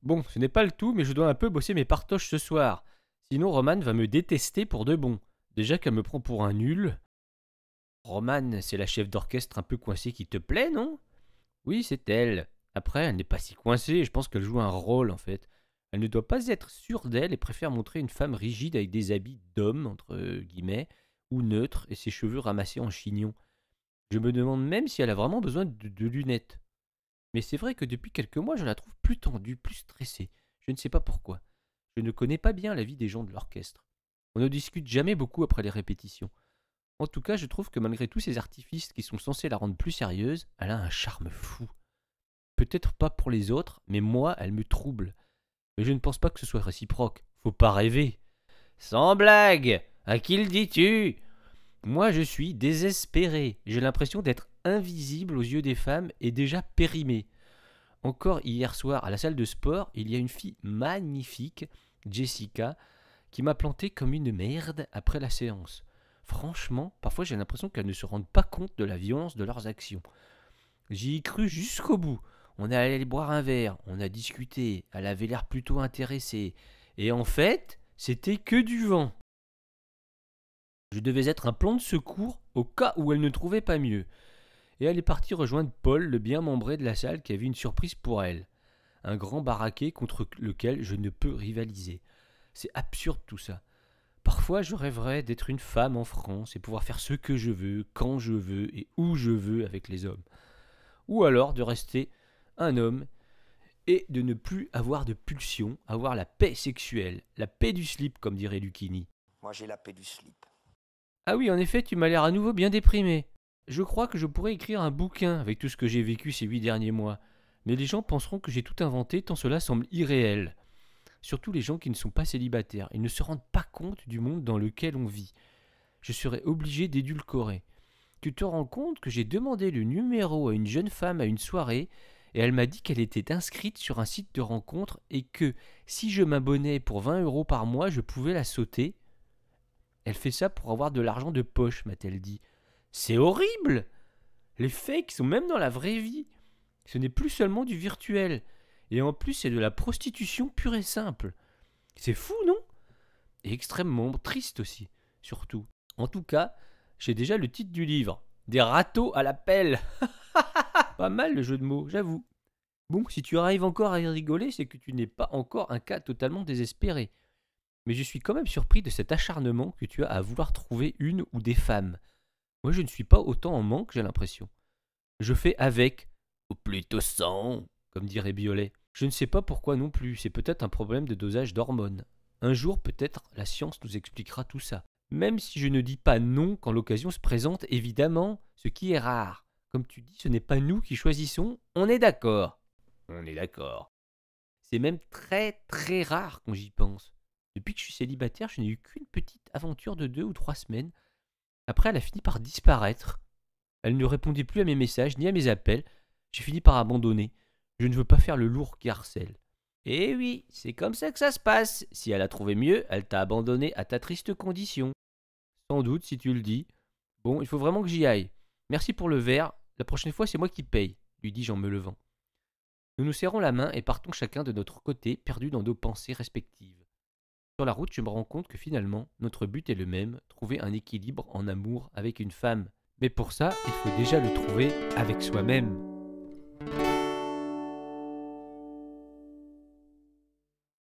Bon, ce n'est pas le tout, mais je dois un peu bosser mes partoches ce soir. Sinon, Romane va me détester pour de bon. Déjà qu'elle me prend pour un nul. Romane, c'est la chef d'orchestre un peu coincée qui te plaît, non? Oui, c'est elle. Après, elle n'est pas si coincée, je pense qu'elle joue un rôle en fait. Elle ne doit pas être sûre d'elle et préfère montrer une femme rigide avec des habits d'homme, entre guillemets, ou neutre, et ses cheveux ramassés en chignon. Je me demande même si elle a vraiment besoin de lunettes. Mais c'est vrai que depuis quelques mois, je la trouve plus tendue, plus stressée. Je ne sais pas pourquoi. Je ne connais pas bien la vie des gens de l'orchestre. On ne discute jamais beaucoup après les répétitions. En tout cas, je trouve que malgré tous ces artifices qui sont censés la rendre plus sérieuse, elle a un charme fou. Peut-être pas pour les autres, mais moi, elle me trouble. Mais je ne pense pas que ce soit réciproque. Faut pas rêver. Sans blague! À qui le dis-tu? Moi, je suis désespéré. J'ai l'impression d'être invisible aux yeux des femmes et déjà périmé. Encore hier soir, à la salle de sport, il y a une fille magnifique, Jessica, qui m'a planté comme une merde après la séance. Franchement, parfois j'ai l'impression qu'elles ne se rendent pas compte de la violence de leurs actions. J'y ai cru jusqu'au bout. On est allé boire un verre, on a discuté, elle avait l'air plutôt intéressée. Et en fait, c'était que du vent. Je devais être un plan de secours au cas où elle ne trouvait pas mieux. Et elle est partie rejoindre Paul, le bien membré de la salle, qui avait une surprise pour elle. Un grand baraquet contre lequel je ne peux rivaliser. C'est absurde tout ça. Parfois, je rêverais d'être une femme en France et pouvoir faire ce que je veux, quand je veux et où je veux avec les hommes. Ou alors de rester un homme et de ne plus avoir de pulsion, avoir la paix sexuelle, la paix du slip, comme dirait Lucchini. Moi, j'ai la paix du slip. Ah oui, en effet, tu m'as l'air à nouveau bien déprimé. Je crois que je pourrais écrire un bouquin avec tout ce que j'ai vécu ces 8 derniers mois. Mais les gens penseront que j'ai tout inventé tant cela semble irréel. Surtout les gens qui ne sont pas célibataires. Ils ne se rendent pas compte du monde dans lequel on vit. Je serais obligé d'édulcorer. Tu te rends compte que j'ai demandé le numéro à une jeune femme à une soirée et elle m'a dit qu'elle était inscrite sur un site de rencontre et que si je m'abonnais pour 20 € par mois, je pouvais la sauter. Elle fait ça pour avoir de l'argent de poche, m'a-t-elle dit. C'est horrible! Les fakes sont même dans la vraie vie. Ce n'est plus seulement du virtuel. Et en plus, c'est de la prostitution pure et simple. C'est fou, non? Et extrêmement triste aussi, surtout. En tout cas, j'ai déjà le titre du livre. Des râteaux à la pelle. Pas mal le jeu de mots, j'avoue. Bon, si tu arrives encore à y rigoler, c'est que tu n'es pas encore un cas totalement désespéré. Mais je suis quand même surpris de cet acharnement que tu as à vouloir trouver une ou des femmes. Moi, je ne suis pas autant en manque, j'ai l'impression. Je fais avec, ou plutôt sans, comme dirait Biolay. Je ne sais pas pourquoi non plus, c'est peut-être un problème de dosage d'hormones. Un jour, peut-être, la science nous expliquera tout ça. Même si je ne dis pas non quand l'occasion se présente, évidemment, ce qui est rare. Comme tu dis, ce n'est pas nous qui choisissons, on est d'accord. On est d'accord. C'est même très très rare quand j'y pense. Depuis que je suis célibataire, je n'ai eu qu'une petite aventure de 2 ou 3 semaines. Après, elle a fini par disparaître. Elle ne répondait plus à mes messages ni à mes appels. J'ai fini par abandonner. Je ne veux pas faire le lourd qui harcèle. Eh oui, c'est comme ça que ça se passe. Si elle a trouvé mieux, elle t'a abandonné à ta triste condition. Sans doute, si tu le dis. Bon, il faut vraiment que j'y aille. Merci pour le verre. La prochaine fois, c'est moi qui paye, lui dis-je en me levant. Nous nous serrons la main et partons chacun de notre côté, perdus dans nos pensées respectives. Sur la route, je me rends compte que finalement, notre but est le même, trouver un équilibre en amour avec une femme. Mais pour ça, il faut déjà le trouver avec soi-même.